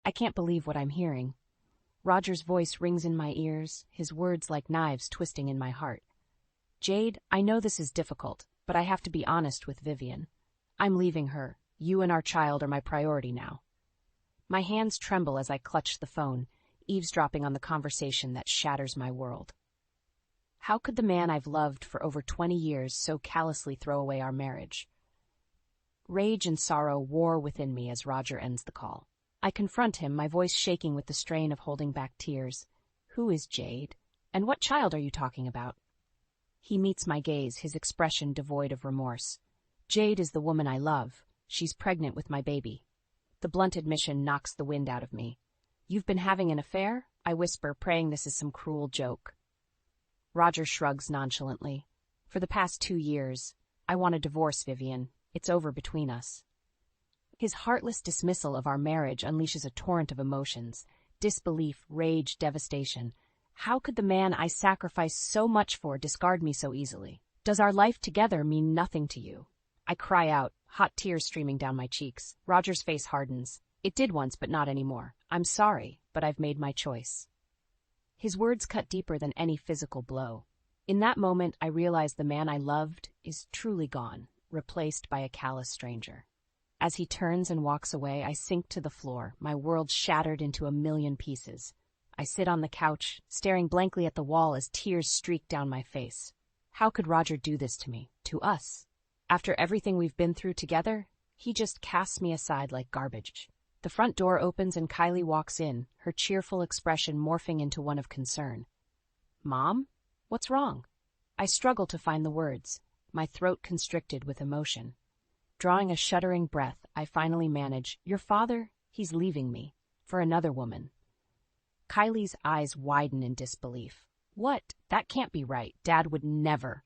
I can't believe what I'm hearing. Roger's voice rings in my ears, his words like knives twisting in my heart. Jade, I know this is difficult, but I have to be honest with Vivian. I'm leaving her. You and our child are my priority now. My hands tremble as I clutch the phone, eavesdropping on the conversation that shatters my world. How could the man I've loved for over 20 years so callously throw away our marriage? Rage and sorrow war within me as Roger ends the call. I confront him, my voice shaking with the strain of holding back tears. Who is Jade? And what child are you talking about? He meets my gaze, his expression devoid of remorse. Jade is the woman I love. She's pregnant with my baby. The blunt admission knocks the wind out of me. You've been having an affair? I whisper, praying this is some cruel joke. Roger shrugs nonchalantly. For the past 2 years, I want a divorce, Vivian. It's over between us. His heartless dismissal of our marriage unleashes a torrent of emotions. Disbelief, rage, devastation. How could the man I sacrificed so much for discard me so easily? Does our life together mean nothing to you? I cry out, hot tears streaming down my cheeks. Roger's face hardens. It did once, but not anymore. I'm sorry, but I've made my choice. His words cut deeper than any physical blow. In that moment, I realize the man I loved is truly gone, replaced by a callous stranger. As he turns and walks away, I sink to the floor, my world shattered into a million pieces. I sit on the couch, staring blankly at the wall as tears streak down my face. How could Roger do this to me, to us? After everything we've been through together, he just casts me aside like garbage. The front door opens and Kylie walks in, her cheerful expression morphing into one of concern. Mom? What's wrong? I struggle to find the words, my throat constricted with emotion. Drawing a shuddering breath, I finally manage, Your father, he's leaving me, for another woman. Kylie's eyes widen in disbelief. What? That can't be right. Dad would never.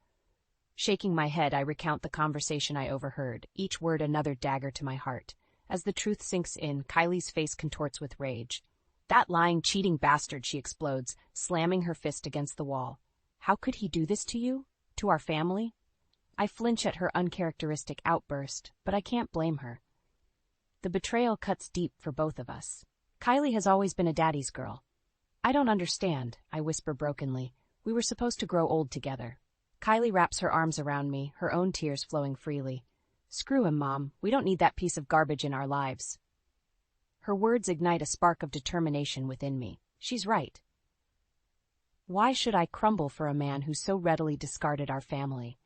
Shaking my head, I recount the conversation I overheard, each word another dagger to my heart. As the truth sinks in, Kylie's face contorts with rage. That lying, cheating bastard, she explodes, slamming her fist against the wall. How could he do this to you? To our family? I flinch at her uncharacteristic outburst, but I can't blame her. The betrayal cuts deep for both of us. Kylie has always been a daddy's girl. I don't understand, I whisper brokenly. We were supposed to grow old together. Kylie wraps her arms around me, her own tears flowing freely. Screw him, Mom. We don't need that piece of garbage in our lives. Her words ignite a spark of determination within me. She's right. Why should I crumble for a man who so readily discarded our family?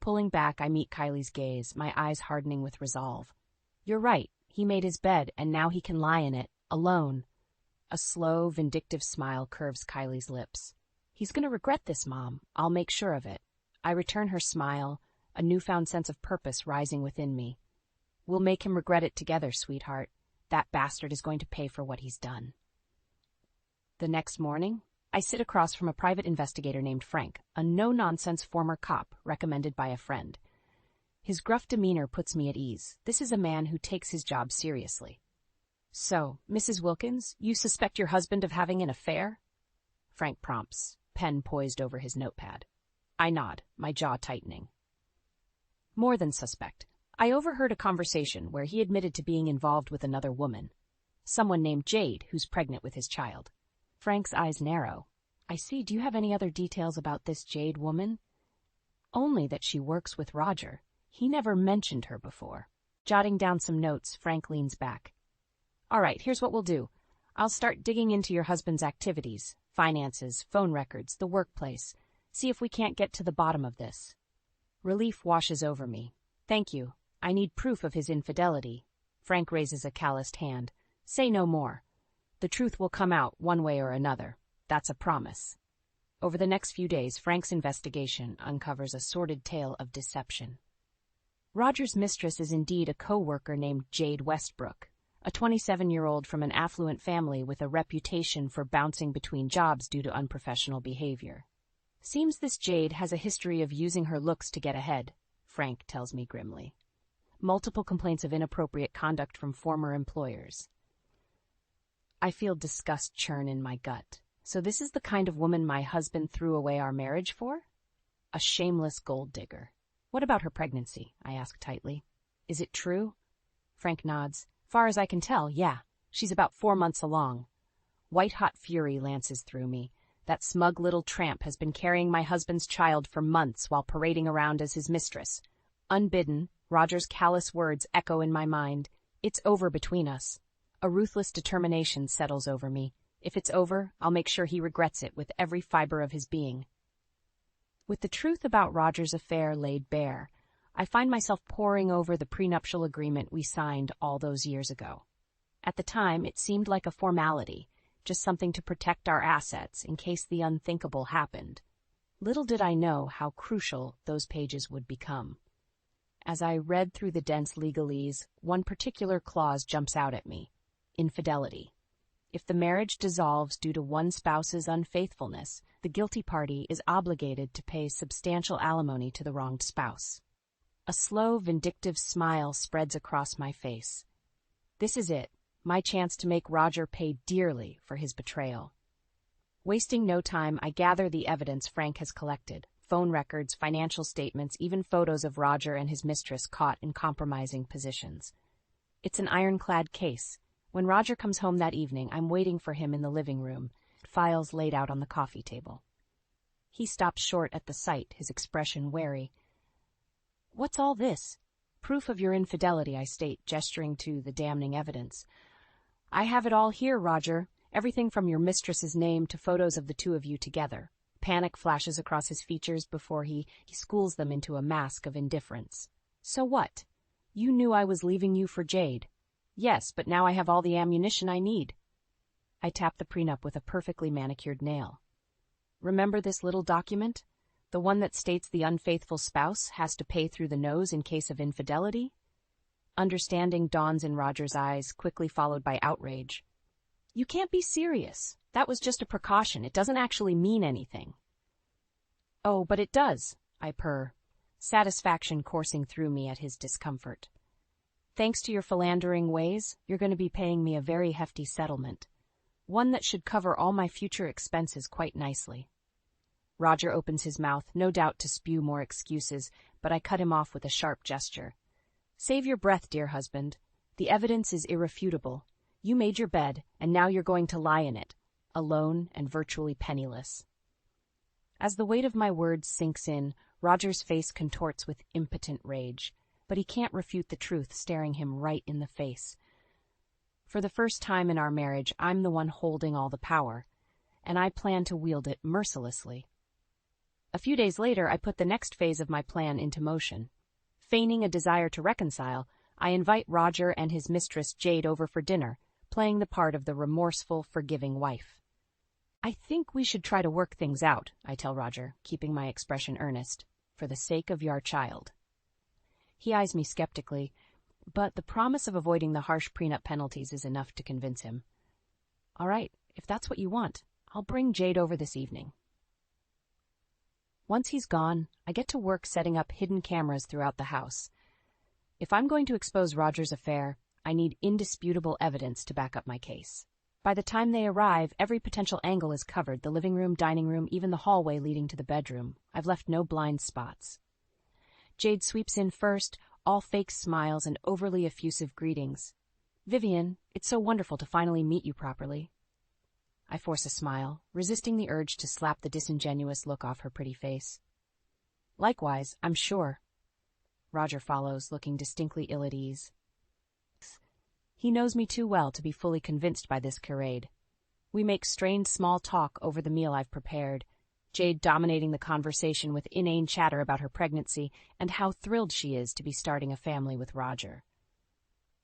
Pulling back, I meet Kylie's gaze, my eyes hardening with resolve. You're right. He made his bed, and now he can lie in it, alone. A slow, vindictive smile curves Kylie's lips. He's going to regret this, Mom. I'll make sure of it. I return her smile, a newfound sense of purpose rising within me. We'll make him regret it together, sweetheart. That bastard is going to pay for what he's done. The next morning, I sit across from a private investigator named Frank, a no-nonsense former cop recommended by a friend. His gruff demeanor puts me at ease. This is a man who takes his job seriously. So, Mrs. Wilkins, you suspect your husband of having an affair? Frank prompts, pen poised over his notepad. I nod, my jaw tightening. More than suspect. I overheard a conversation where he admitted to being involved with another woman, someone named Jade, who's pregnant with his child. Frank's eyes narrow. I see. Do you have any other details about this Jade woman? Only that she works with Roger. He never mentioned her before. Jotting down some notes, Frank leans back. All right, here's what we'll do. I'll start digging into your husband's activities, finances, phone records, the workplace. See if we can't get to the bottom of this. Relief washes over me. Thank you. I need proof of his infidelity. Frank raises a calloused hand. Say no more. The truth will come out one way or another. That's a promise. Over the next few days, Frank's investigation uncovers a sordid tale of deception. Roger's mistress is indeed a co-worker named Jade Westbrook, a 27-year-old from an affluent family with a reputation for bouncing between jobs due to unprofessional behavior. Seems this Jade has a history of using her looks to get ahead, Frank tells me grimly. Multiple complaints of inappropriate conduct from former employers. I feel disgust churn in my gut. So this is the kind of woman my husband threw away our marriage for? A shameless gold digger. What about her pregnancy? I ask tightly. Is it true? Frank nods. Far as I can tell, yeah. She's about 4 months along. White-hot fury lances through me. That smug little tramp has been carrying my husband's child for months while parading around as his mistress. Unbidden, Roger's callous words echo in my mind. It's over between us. A ruthless determination settles over me. If it's over, I'll make sure he regrets it with every fiber of his being. With the truth about Roger's affair laid bare, I find myself poring over the prenuptial agreement we signed all those years ago. At the time, it seemed like a formality, just something to protect our assets in case the unthinkable happened. Little did I know how crucial those pages would become. As I read through the dense legalese, one particular clause jumps out at me: infidelity. If the marriage dissolves due to one spouse's unfaithfulness, the guilty party is obligated to pay substantial alimony to the wronged spouse. A slow, vindictive smile spreads across my face. This is it, my chance to make Roger pay dearly for his betrayal. Wasting no time, I gather the evidence Frank has collected: phone records, financial statements, even photos of Roger and his mistress caught in compromising positions. It's an ironclad case. When Roger comes home that evening, I'm waiting for him in the living room, files laid out on the coffee table. He stops short at the sight, his expression wary. "What's all this?" "Proof of your infidelity," I state, gesturing to the damning evidence. "I have it all here, Roger. Everything from your mistress's name to photos of the two of you together." Panic flashes across his features before he schools them into a mask of indifference. "So what? You knew I was leaving you for Jade." "Yes, but now I have all the ammunition I need." I tap the prenup with a perfectly manicured nail. "Remember this little document? The one that states the unfaithful spouse has to pay through the nose in case of infidelity?" Understanding dawns in Roger's eyes, quickly followed by outrage. "You can't be serious. That was just a precaution. It doesn't actually mean anything." "Oh, but it does," I purr, satisfaction coursing through me at his discomfort. "Thanks to your philandering ways, you're going to be paying me a very hefty settlement. One that should cover all my future expenses quite nicely." Roger opens his mouth, no doubt to spew more excuses, but I cut him off with a sharp gesture. "Save your breath, dear husband. The evidence is irrefutable. You made your bed, and now you're going to lie in it, alone and virtually penniless." As the weight of my words sinks in, Roger's face contorts with impotent rage, but he can't refute the truth staring him right in the face. For the first time in our marriage, I'm the one holding all the power, and I plan to wield it mercilessly. A few days later, I put the next phase of my plan into motion. Feigning a desire to reconcile, I invite Roger and his mistress Jade over for dinner, playing the part of the remorseful, forgiving wife. "I think we should try to work things out," I tell Roger, keeping my expression earnest, "for the sake of your child." He eyes me skeptically, but the promise of avoiding the harsh prenup penalties is enough to convince him. "All right, if that's what you want, I'll bring Jade over this evening." Once he's gone, I get to work setting up hidden cameras throughout the house. If I'm going to expose Roger's affair, I need indisputable evidence to back up my case. By the time they arrive, every potential angle is covered: the living room, dining room, even the hallway leading to the bedroom. I've left no blind spots. Jade sweeps in first, all fake smiles and overly effusive greetings. "Vivian, it's so wonderful to finally meet you properly." I force a smile, resisting the urge to slap the disingenuous look off her pretty face. "Likewise, I'm sure." Roger follows, looking distinctly ill at ease. He knows me too well to be fully convinced by this charade. We make strained small talk over the meal I've prepared, Jade dominating the conversation with inane chatter about her pregnancy and how thrilled she is to be starting a family with Roger.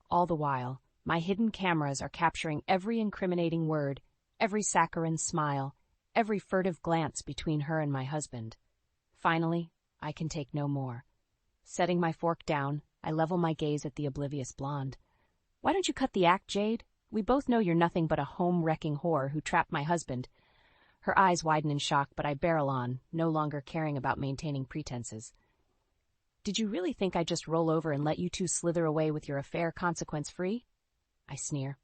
All the while, my hidden cameras are capturing every incriminating word, every saccharine smile, every furtive glance between her and my husband. Finally, I can take no more. Setting my fork down, I level my gaze at the oblivious blonde. "Why don't you cut the act, Jade? We both know you're nothing but a home-wrecking whore who trapped my husband." Her eyes widen in shock, but I barrel on, no longer caring about maintaining pretenses. "Did you really think I'd just roll over and let you two slither away with your affair consequence-free?" I sneer.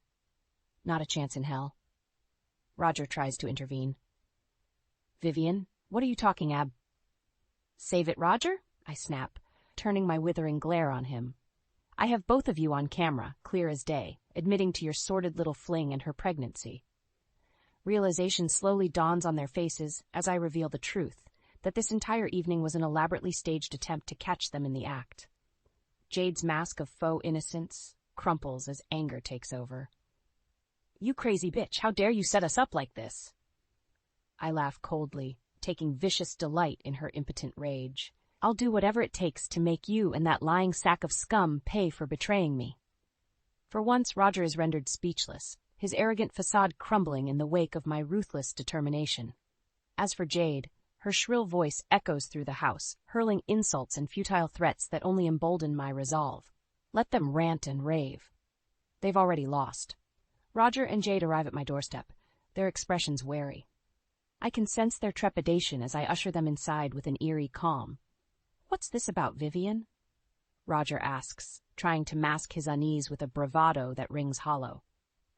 "Not a chance in hell." Roger tries to intervene. "Vivian, what are you talking ab—" "Save it, Roger?" I snap, turning my withering glare on him. I have both of you on camera, clear as day, admitting to your sordid little fling and her pregnancy. Realization slowly dawns on their faces as I reveal the truth, that this entire evening was an elaborately staged attempt to catch them in the act. Jade's mask of faux innocence crumples as anger takes over. You crazy bitch, how dare you set us up like this? I laugh coldly, taking vicious delight in her impotent rage. I'll do whatever it takes to make you and that lying sack of scum pay for betraying me. For once, Roger is rendered speechless, his arrogant facade crumbling in the wake of my ruthless determination. As for Jade, her shrill voice echoes through the house, hurling insults and futile threats that only embolden my resolve. Let them rant and rave. They've already lost. Roger and Jade arrive at my doorstep, their expressions wary. I can sense their trepidation as I usher them inside with an eerie calm. What's this about, Vivian? Roger asks, trying to mask his unease with a bravado that rings hollow.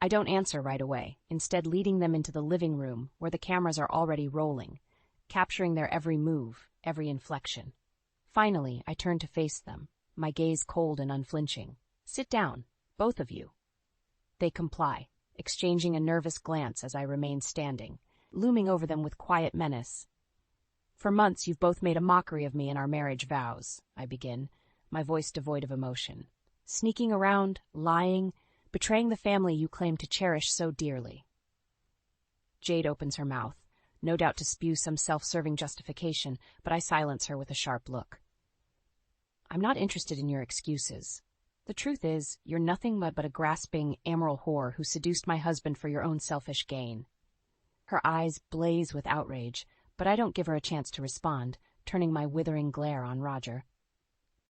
I don't answer right away, instead leading them into the living room where the cameras are already rolling, capturing their every move, every inflection. Finally, I turn to face them, my gaze cold and unflinching. Sit down, both of you. They comply, exchanging a nervous glance as I remain standing, looming over them with quiet menace. For months you've both made a mockery of me and our marriage vows, I begin, my voice devoid of emotion. Sneaking around, lying, betraying the family you claim to cherish so dearly. Jade opens her mouth, no doubt to spew some self-serving justification, but I silence her with a sharp look. I'm not interested in your excuses. The truth is, you're nothing but a grasping, amoral whore who seduced my husband for your own selfish gain. Her eyes blaze with outrage, but I don't give her a chance to respond, turning my withering glare on Roger.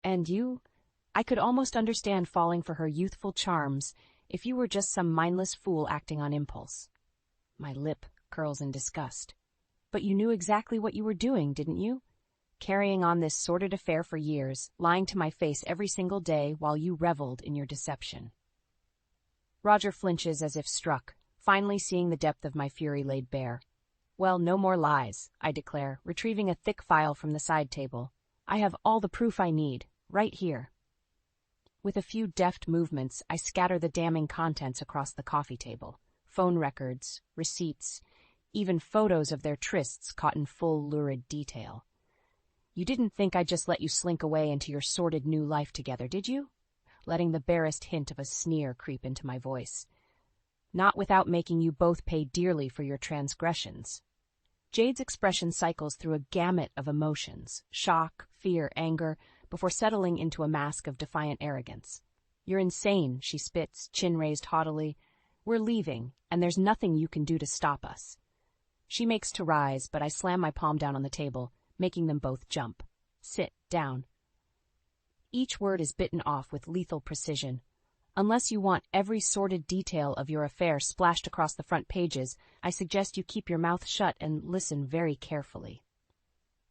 And you? I could almost understand falling for her youthful charms if you were just some mindless fool acting on impulse. My lip curls in disgust. But you knew exactly what you were doing, didn't you? Carrying on this sordid affair for years, lying to my face every single day while you reveled in your deception. Roger flinches as if struck, finally seeing the depth of my fury laid bare. Well, no more lies, I declare, retrieving a thick file from the side table. I have all the proof I need, right here. With a few deft movements, I scatter the damning contents across the coffee table. Phone records, receipts, even photos of their trysts caught in full lurid detail. You didn't think I'd just let you slink away into your sordid new life together, did you? Letting the barest hint of a sneer creep into my voice. Not without making you both pay dearly for your transgressions. Jade's expression cycles through a gamut of emotions, shock, fear, anger, before settling into a mask of defiant arrogance. You're insane, she spits, chin raised haughtily. We're leaving, and there's nothing you can do to stop us. She makes to rise, but I slam my palm down on the table, making them both jump. Sit down. Each word is bitten off with lethal precision. Unless you want every sordid detail of your affair splashed across the front pages, I suggest you keep your mouth shut and listen very carefully.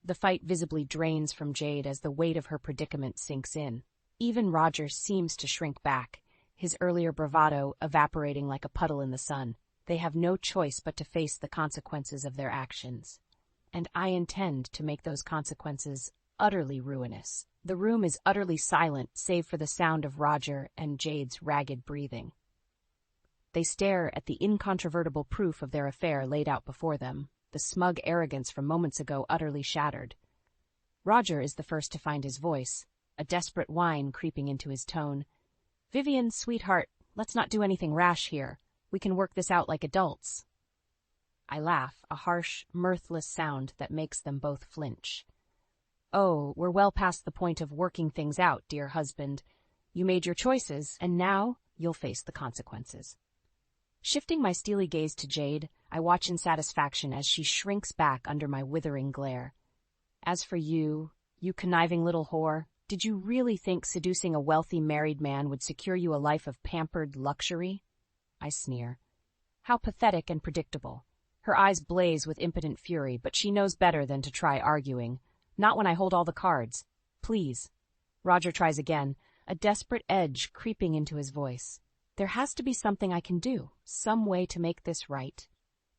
The fight visibly drains from Jade as the weight of her predicament sinks in. Even Roger seems to shrink back, his earlier bravado evaporating like a puddle in the sun. They have no choice but to face the consequences of their actions. And I intend to make those consequences utterly ruinous. The room is utterly silent, save for the sound of Roger and Jade's ragged breathing. They stare at the incontrovertible proof of their affair laid out before them, the smug arrogance from moments ago utterly shattered. Roger is the first to find his voice, a desperate whine creeping into his tone. Vivian, sweetheart, let's not do anything rash here. We can work this out like adults. I laugh, a harsh, mirthless sound that makes them both flinch. Oh, we're well past the point of working things out, dear husband. You made your choices, and now you'll face the consequences. Shifting my steely gaze to Jade, I watch in satisfaction as she shrinks back under my withering glare. As for you, you conniving little whore, did you really think seducing a wealthy married man would secure you a life of pampered luxury? I sneer. How pathetic and predictable. Her eyes blaze with impotent fury, but she knows better than to try arguing. Not when I hold all the cards. Please. Roger tries again, a desperate edge creeping into his voice. There has to be something I can do, some way to make this right.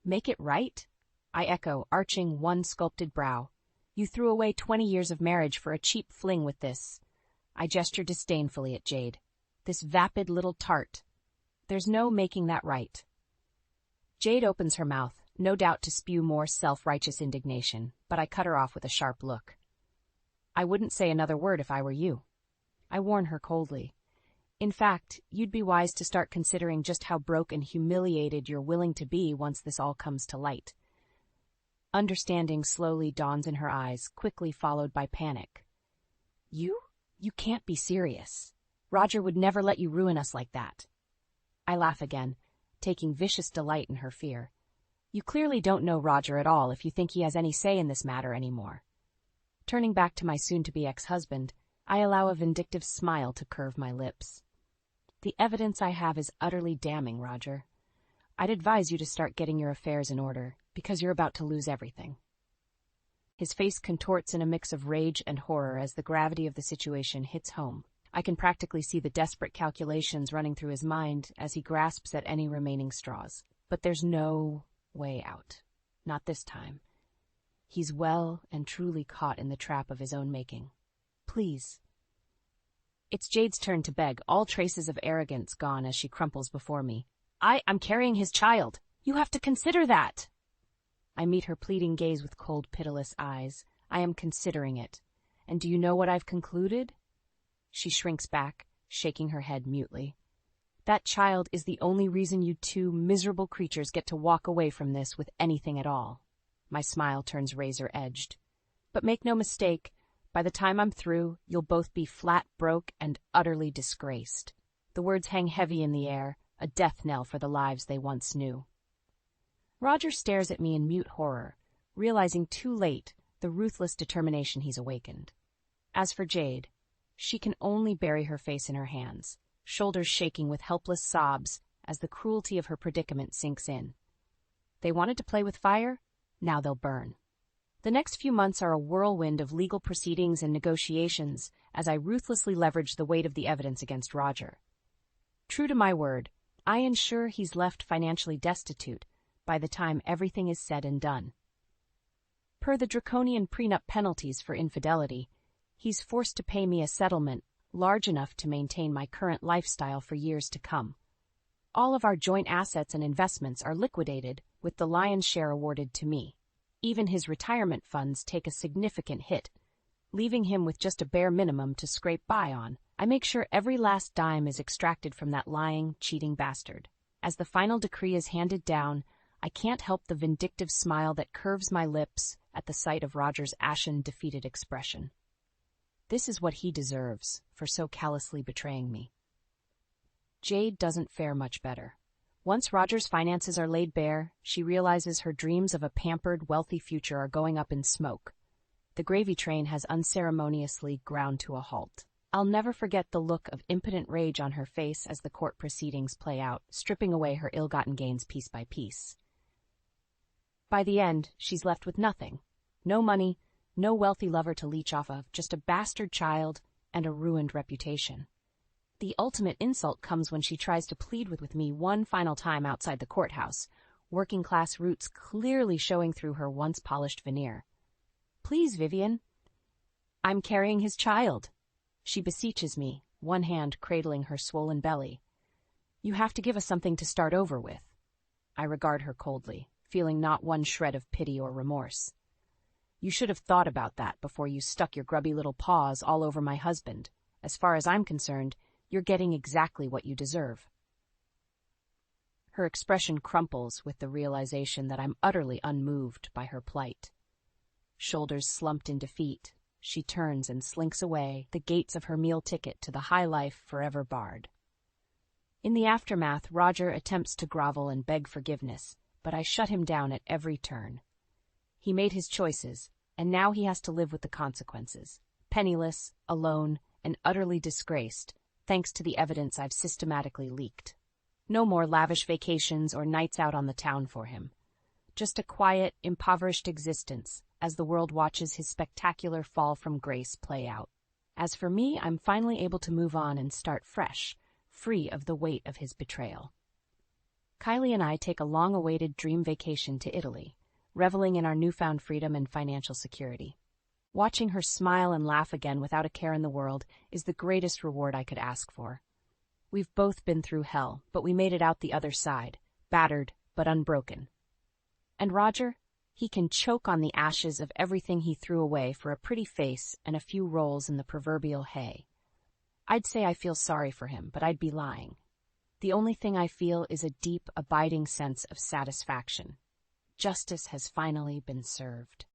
Make it right? I echo, arching one sculpted brow. You threw away 20 years of marriage for a cheap fling with this. I gesture disdainfully at Jade. This vapid little tart. There's no making that right. Jade opens her mouth, no doubt to spew more self-righteous indignation, but I cut her off with a sharp look. I wouldn't say another word if I were you. I warn her coldly. In fact, you'd be wise to start considering just how broke and humiliated you're willing to be once this all comes to light. Understanding slowly dawns in her eyes, quickly followed by panic. You can't be serious. Roger would never let you ruin us like that. I laugh again, taking vicious delight in her fear. You clearly don't know Roger at all if you think he has any say in this matter anymore. Turning back to my soon-to-be ex-husband, I allow a vindictive smile to curve my lips. The evidence I have is utterly damning, Roger. I'd advise you to start getting your affairs in order, because you're about to lose everything. His face contorts in a mix of rage and horror as the gravity of the situation hits home. I can practically see the desperate calculations running through his mind as he grasps at any remaining straws. But there's no way out. Not this time. He's well and truly caught in the trap of his own making. Please. It's Jade's turn to beg, all traces of arrogance gone as she crumples before me. I'm carrying his child. You have to consider that. I meet her pleading gaze with cold, pitiless eyes. I am considering it. And do you know what I've concluded? She shrinks back, shaking her head mutely. That child is the only reason you two miserable creatures get to walk away from this with anything at all. My smile turns razor-edged. But make no mistake, by the time I'm through, you'll both be flat broke and utterly disgraced. The words hang heavy in the air, a death knell for the lives they once knew. Roger stares at me in mute horror, realizing too late the ruthless determination he's awakened. As for Jade, she can only bury her face in her hands, shoulders shaking with helpless sobs as the cruelty of her predicament sinks in. They wanted to play with fire? Now they'll burn. The next few months are a whirlwind of legal proceedings and negotiations as I ruthlessly leverage the weight of the evidence against Roger. True to my word, I ensure he's left financially destitute by the time everything is said and done. Per the draconian prenup penalties for infidelity, he's forced to pay me a settlement large enough to maintain my current lifestyle for years to come. All of our joint assets and investments are liquidated, with the lion's share awarded to me. Even his retirement funds take a significant hit, leaving him with just a bare minimum to scrape by on. I make sure every last dime is extracted from that lying, cheating bastard. As the final decree is handed down, I can't help the vindictive smile that curves my lips at the sight of Roger's ashen, defeated expression. This is what he deserves for so callously betraying me. Jade doesn't fare much better. Once Roger's finances are laid bare, she realizes her dreams of a pampered, wealthy future are going up in smoke. The gravy train has unceremoniously ground to a halt. I'll never forget the look of impotent rage on her face as the court proceedings play out, stripping away her ill-gotten gains piece by piece. By the end, she's left with nothing. No money, no wealthy lover to leech off of, just a bastard child and a ruined reputation. The ultimate insult comes when she tries to plead with me one final time outside the courthouse, working-class roots clearly showing through her once-polished veneer. Please, Vivian. I'm carrying his child. She beseeches me, one hand cradling her swollen belly. You have to give us something to start over with. I regard her coldly, feeling not one shred of pity or remorse. You should have thought about that before you stuck your grubby little paws all over my husband. As far as I'm concerned, you're getting exactly what you deserve. Her expression crumples with the realization that I'm utterly unmoved by her plight. Shoulders slumped in defeat, she turns and slinks away, the gates of her meal ticket to the high life forever barred. In the aftermath, Roger attempts to grovel and beg forgiveness, but I shut him down at every turn. He made his choices, and now he has to live with the consequences. Penniless, alone, and utterly disgraced, thanks to the evidence I've systematically leaked. No more lavish vacations or nights out on the town for him. Just a quiet, impoverished existence as the world watches his spectacular fall from grace play out. As for me, I'm finally able to move on and start fresh, free of the weight of his betrayal. Kylie and I take a long-awaited dream vacation to Italy, reveling in our newfound freedom and financial security. Watching her smile and laugh again without a care in the world is the greatest reward I could ask for. We've both been through hell, but we made it out the other side, battered but unbroken. And Roger? He can choke on the ashes of everything he threw away for a pretty face and a few rolls in the proverbial hay. I'd say I feel sorry for him, but I'd be lying. The only thing I feel is a deep, abiding sense of satisfaction. Justice has finally been served.